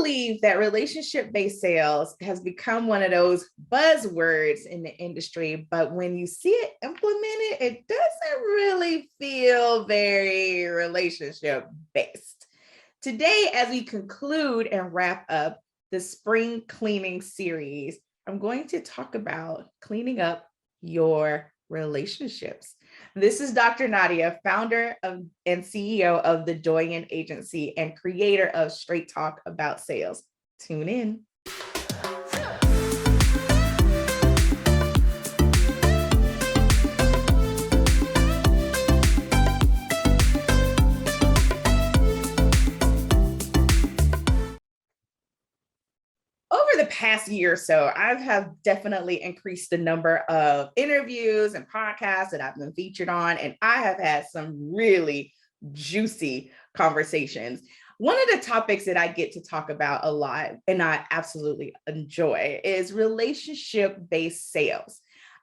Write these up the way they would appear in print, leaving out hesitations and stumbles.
believe that relationship-based sales has become one of those buzzwords in the industry, but when you see it implemented, it doesn't really feel very relationship-based. Today, as we conclude and wrap up the spring cleaning series, I'm going to talk about cleaning up your relationships. This is Dr. Nadia, founder and CEO of the Doyen Agency and creator of Straight Talk About Sales. Tune in. Over the past year or so, I have definitely increased the number of interviews and podcasts that I've been featured on, and I have had some really juicy conversations. One of the topics that I get to talk about a lot, and I absolutely enjoy, is relationship-based sales.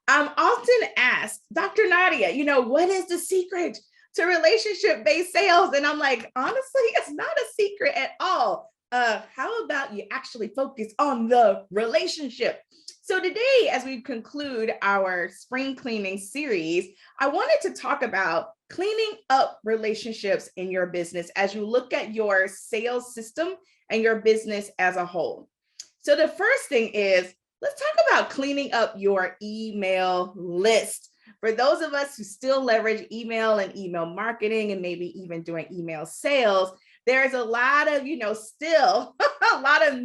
I'm often asked, Dr. Nadia, what is the secret to relationship-based sales? And I'm like, honestly, it's not a secret at all. How about you actually focus on the relationship? So today, as we conclude our spring cleaning series, I wanted to talk about cleaning up relationships in your business as you look at your sales system and your business as a whole. So the first thing is, let's talk about cleaning up your email list. For those of us who still leverage email and email marketing and maybe even doing email sales, there's a lot of, still a lot of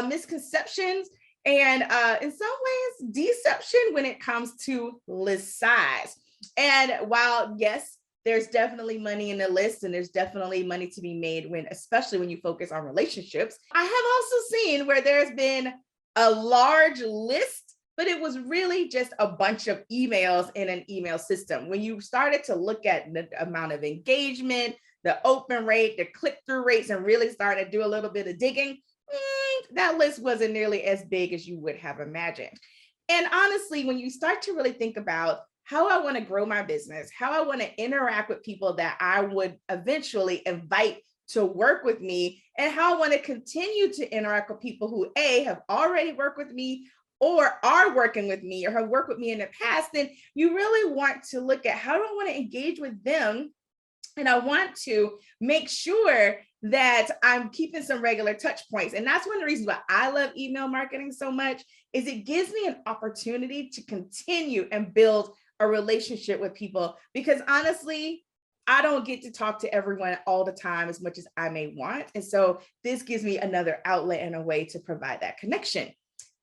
misconceptions and in some ways deception when it comes to list size. And while, yes, there's definitely money in the list and there's definitely money to be made especially when you focus on relationships, I have also seen where there's been a large list, but it was really just a bunch of emails in an email system. When you started to look at the amount of engagement, the open rate, the click-through rates, and really started to do a little bit of digging, that list wasn't nearly as big as you would have imagined. And honestly, when you start to really think about how I want to grow my business, how I want to interact with people that I would eventually invite to work with me, and how I want to continue to interact with people who have already worked with me or are working with me or have worked with me in the past, then you really want to look at how do I want to engage with them. And I want to make sure that I'm keeping some regular touch points. And that's one of the reasons why I love email marketing so much, is it gives me an opportunity to continue and build a relationship with people. Because honestly, I don't get to talk to everyone all the time as much as I may want. And so this gives me another outlet and a way to provide that connection.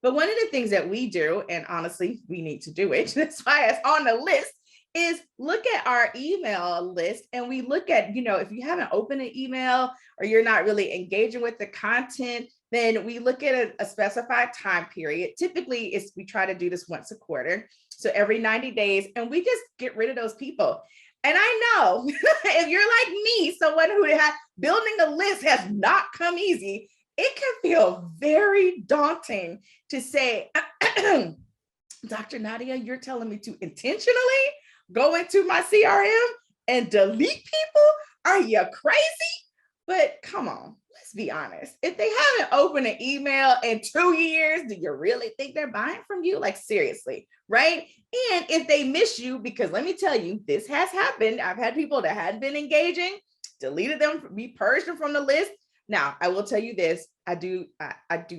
But one of the things that we do, and honestly, we need to do it, that's why it's on the list, is look at our email list and we look at, if you haven't opened an email or you're not really engaging with the content, then we look at a specified time period. Typically, we try to do this once a quarter. So every 90 days, and we just get rid of those people. And I know if you're like me, someone who has building a list has not come easy, it can feel very daunting to say, Dr. Nadia, you're telling me to intentionally go into my CRM and delete people? Are you crazy? But come on, let's be honest. If they haven't opened an email in 2 years, do you really think they're buying from you? Like, seriously, right? And if they miss you, because let me tell you, this has happened. I've had people that hadn't been engaging, deleted them, purged them from the list. Now, I will tell you this, I do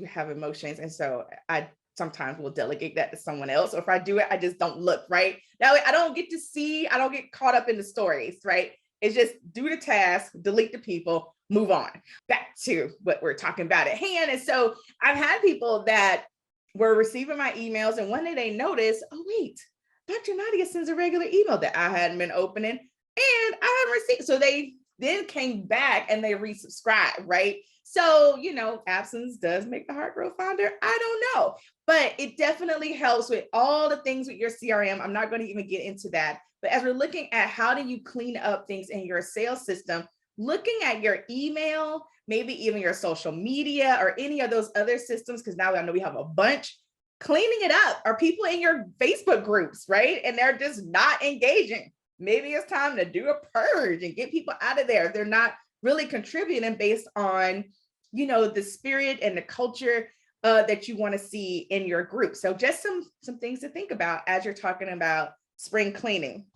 have emotions. And so I sometimes will delegate that to someone else. Or if I do it, I just don't look, right? That way I don't get to see, I don't get caught up in the stories, right? It's just do the task, delete the people, move on. Back to what we're talking about at hand. And so I've had people that were receiving my emails and one day they noticed, oh wait, Dr. Nadia sends a regular email that I hadn't been opening and I haven't received. So they then came back and they resubscribed, right? So, absence does make the heart grow fonder. I don't know, but it definitely helps with all the things with your CRM. I'm not going to even get into that. But as we're looking at how do you clean up things in your sales system, looking at your email, maybe even your social media or any of those other systems, because now I know we have a bunch, cleaning it up. Are people in your Facebook groups, right? And they're just not engaging. Maybe it's time to do a purge and get people out of there if they're not really contributing based on the spirit and the culture that you want to see in your group. So just some things to think about as you're talking about spring cleaning.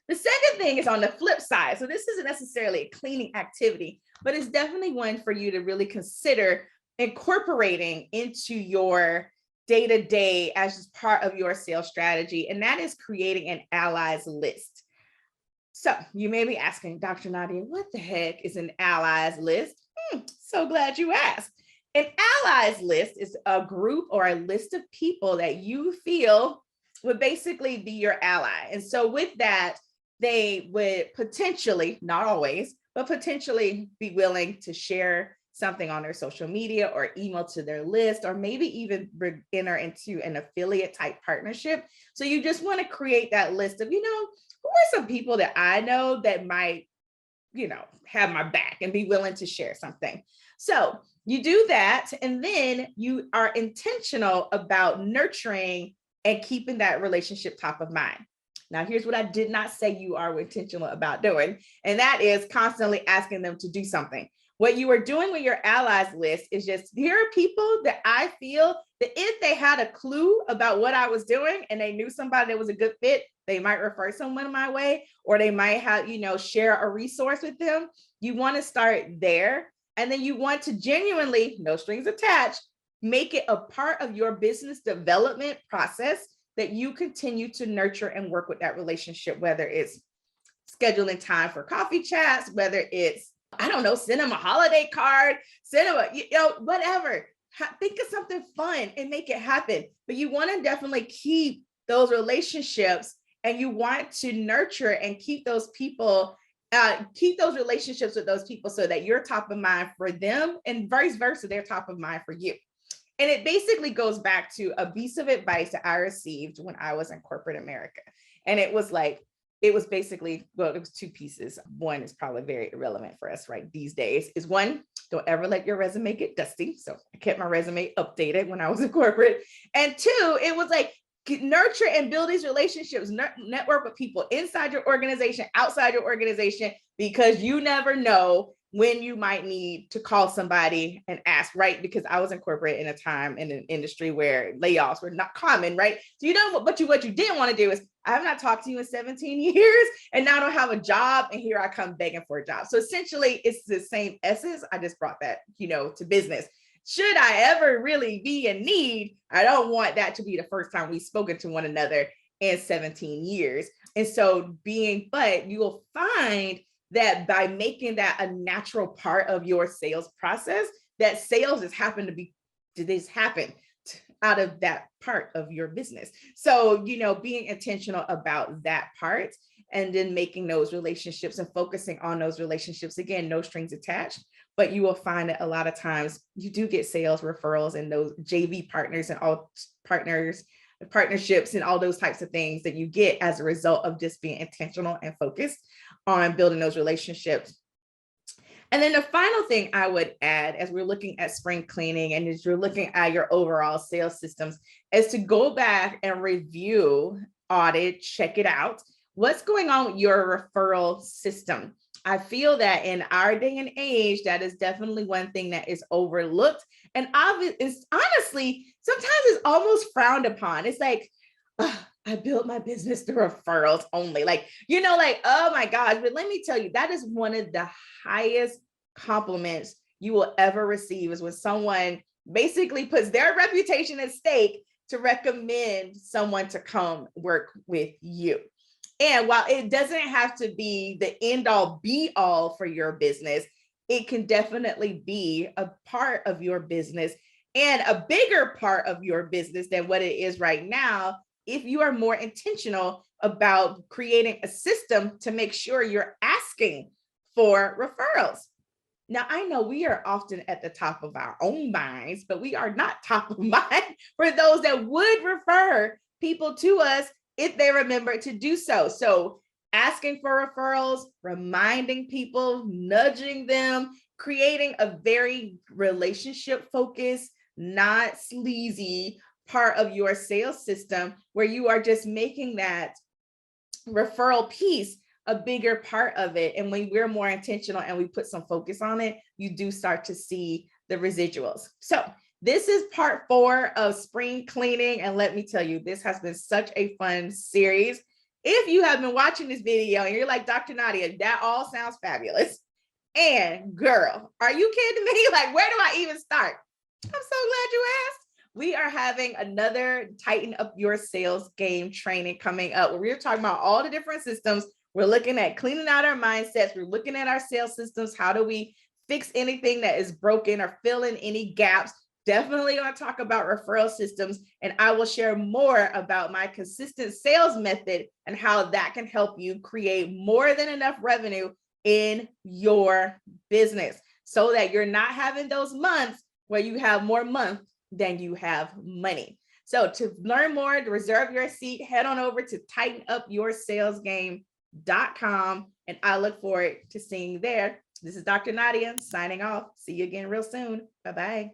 The second thing is on the flip side. So this isn't necessarily a cleaning activity, but it's definitely one for you to really consider incorporating into your day-to-day as just part of your sales strategy. And that is creating an allies list. So you may be asking, Dr. Nadia, what the heck is an allies list? So glad you asked. An allies list is a group or a list of people that you feel would basically be your ally. And so with that, they would potentially, not always, but potentially be willing to share something on their social media or email to their list, or maybe even enter into an affiliate type partnership. So you just want to create that list of, who are some people that I know that might, have my back and be willing to share something. So you do that, and then you are intentional about nurturing and keeping that relationship top of mind. Now, here's what I did not say you are intentional about doing, and that is constantly asking them to do something. What you are doing with your allies list is just, here are people that I feel that if they had a clue about what I was doing and they knew somebody that was a good fit, they might refer someone my way, or they might have, share a resource with them. You want to start there. And then you want to genuinely, no strings attached, make it a part of your business development process that you continue to nurture and work with that relationship, whether it's scheduling time for coffee chats, whether it's, send them a holiday card, send them whatever. Think of something fun and make it happen. But you want to definitely keep those relationships, and you want to nurture and keep those people, keep those relationships with those people so that you're top of mind for them, and vice versa, they're top of mind for you. And it basically goes back to a piece of advice that I received when I was in corporate America. And it was basically, it was two pieces. One is probably very irrelevant for us right these days, is one, don't ever let your resume get dusty. So I kept my resume updated when I was in corporate. And two, it was like, nurture and build these relationships, network with people inside your organization, outside your organization, because you never know when you might need to call somebody and ask, right? Because I was in corporate in a time in an industry where layoffs were not common, right? So what you didn't want to do is, I have not talked to you in 17 years, and now I don't have a job, and here I come begging for a job. So essentially, it's the same essence. I just brought that, to business. Should I ever really be in need, I don't want that to be the first time we've spoken to one another in 17 years. And so but you will find that by making that a natural part of your sales process, that sales has happened out of that part of your business. So, being intentional about that part, and then making those relationships and focusing on those relationships, again, no strings attached. But you will find that a lot of times you do get sales referrals and those JV partners and all partnerships and all those types of things that you get as a result of just being intentional and focused on building those relationships. And then the final thing I would add, as we're looking at spring cleaning and as you're looking at your overall sales systems, is to go back and review, audit, check it out. What's going on with your referral system? I feel that in our day and age, that is definitely one thing that is overlooked. And honestly, sometimes it's almost frowned upon. It's like, I built my business through referrals only. Oh my gosh. But let me tell you, that is one of the highest compliments you will ever receive, is when someone basically puts their reputation at stake to recommend someone to come work with you. And while it doesn't have to be the end all be all for your business, it can definitely be a part of your business, and a bigger part of your business than what it is right now, if you are more intentional about creating a system to make sure you're asking for referrals. Now, I know we are often at the top of our own minds, but we are not top of mind for those that would refer people to us if they remember to do so. So asking for referrals, reminding people, nudging them, creating a very relationship focused, not sleazy part of your sales system, where you are just making that referral piece a bigger part of it. And when we're more intentional and we put some focus on it, you do start to see the residuals. So this is part 4 of spring cleaning. And let me tell you, this has been such a fun series. If you have been watching this video and you're like, Dr. Nadia, that all sounds fabulous. And girl, are you kidding me? Like, where do I even start? I'm so glad you asked. We are having another Tighten Up Your Sales Game training coming up where we're talking about all the different systems. We're looking at cleaning out our mindsets. We're looking at our sales systems. How do we fix anything that is broken or fill in any gaps? Definitely going to talk about referral systems, and I will share more about my consistent sales method and how that can help you create more than enough revenue in your business so that you're not having those months where you have more month than you have money. So to learn more, to reserve your seat, head on over to tightenupyoursalesgame.com, and I look forward to seeing you there. This is Dr. Nadia signing off. See you again real soon. Bye-bye.